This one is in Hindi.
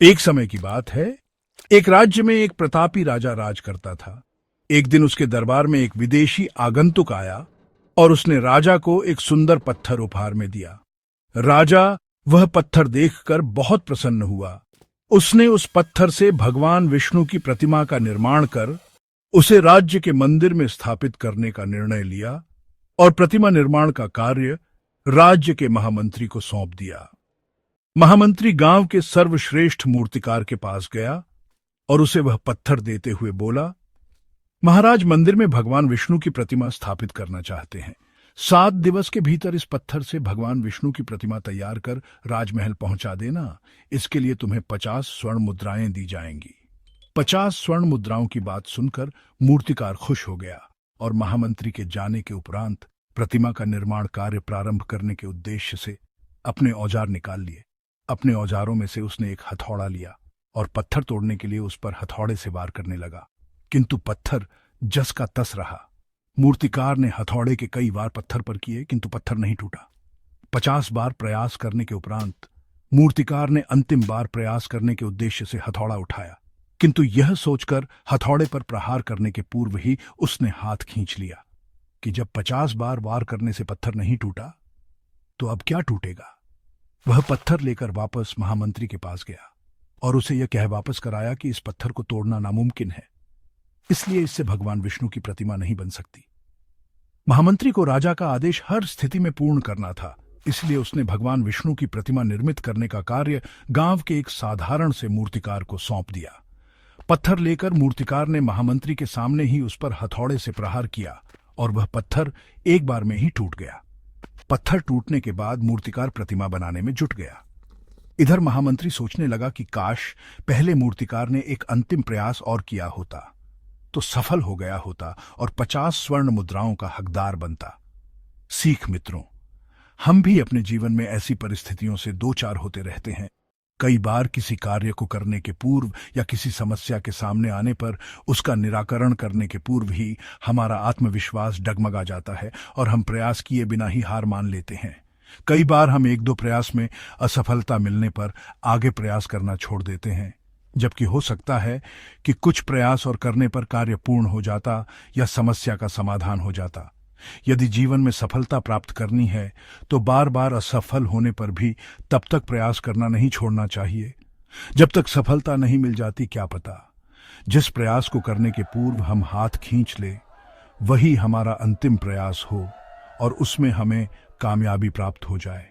एक समय की बात है। एक राज्य में एक प्रतापी राजा राज करता था। एक दिन उसके दरबार में एक विदेशी आगंतुक आया और उसने राजा को एक सुंदर पत्थर उपहार में दिया। राजा वह पत्थर देखकर बहुत प्रसन्न हुआ। उसने उस पत्थर से भगवान विष्णु की प्रतिमा का निर्माण कर उसे राज्य के मंदिर में स्थापित करने का निर्णय लिया और प्रतिमा निर्माण का कार्य राज्य के महामंत्री को सौंप दिया। महामंत्री गांव के सर्वश्रेष्ठ मूर्तिकार के पास गया और उसे वह पत्थर देते हुए बोला, महाराज, मंदिर में भगवान विष्णु की प्रतिमा स्थापित करना चाहते हैं। 7 दिवस के भीतर इस पत्थर से भगवान विष्णु की प्रतिमा तैयार कर राजमहल पहुंचा देना। इसके लिए तुम्हें 50 स्वर्ण मुद्राएं दी जाएंगी। 50 स्वर्ण मुद्राओं की बात सुनकर मूर्तिकार खुश हो गया और महामंत्री के जाने के उपरांत प्रतिमा का निर्माण कार्य प्रारंभ करने के उद्देश्य से अपने औजार निकाल लिए। अपने औजारों में से उसने एक हथौड़ा लिया और पत्थर तोड़ने के लिए उस पर हथौड़े से वार करने लगा, किंतु पत्थर जस का तस रहा। मूर्तिकार ने हथौड़े के कई वार पत्थर पर किए, किंतु पत्थर नहीं टूटा। 50 बार प्रयास करने के उपरांत मूर्तिकार ने अंतिम बार प्रयास करने के उद्देश्य से हथौड़ा उठाया, किंतु यह सोचकर हथौड़े पर प्रहार करने के पूर्व ही उसने हाथ खींच लिया कि जब 50 बार वार करने से पत्थर नहीं टूटा तो अब क्या टूटेगा। वह पत्थर लेकर वापस महामंत्री के पास गया और उसे यह कह वापस कराया कि इस पत्थर को तोड़ना नामुमकिन है, इसलिए इससे भगवान विष्णु की प्रतिमा नहीं बन सकती। महामंत्री को राजा का आदेश हर स्थिति में पूर्ण करना था, इसलिए उसने भगवान विष्णु की प्रतिमा निर्मित करने का कार्य गांव के एक साधारण से मूर्तिकार को सौंप दिया। पत्थर लेकर मूर्तिकार ने महामंत्री के सामने ही उस पर हथौड़े से प्रहार किया और वह पत्थर एक बार में ही टूट गया। पत्थर टूटने के बाद मूर्तिकार प्रतिमा बनाने में जुट गया। इधर महामंत्री सोचने लगा कि काश पहले मूर्तिकार ने एक अंतिम प्रयास और किया होता तो सफल हो गया होता और 50 स्वर्ण मुद्राओं का हकदार बनता। सीख मित्रों, हम भी अपने जीवन में ऐसी परिस्थितियों से दो चार होते रहते हैं। कई बार किसी कार्य को करने के पूर्व या किसी समस्या के सामने आने पर उसका निराकरण करने के पूर्व ही हमारा आत्मविश्वास डगमगा जाता है और हम प्रयास किए बिना ही हार मान लेते हैं। कई बार हम 1-2 प्रयास में असफलता मिलने पर आगे प्रयास करना छोड़ देते हैं, जबकि हो सकता है कि कुछ प्रयास और करने पर कार्य पूर्ण हो जाता या समस्या का समाधान हो जाता। यदि जीवन में सफलता प्राप्त करनी है तो बार बार असफल होने पर भी तब तक प्रयास करना नहीं छोड़ना चाहिए जब तक सफलता नहीं मिल जाती। क्या पता जिस प्रयास को करने के पूर्व हम हाथ खींच ले वही हमारा अंतिम प्रयास हो और उसमें हमें कामयाबी प्राप्त हो जाए।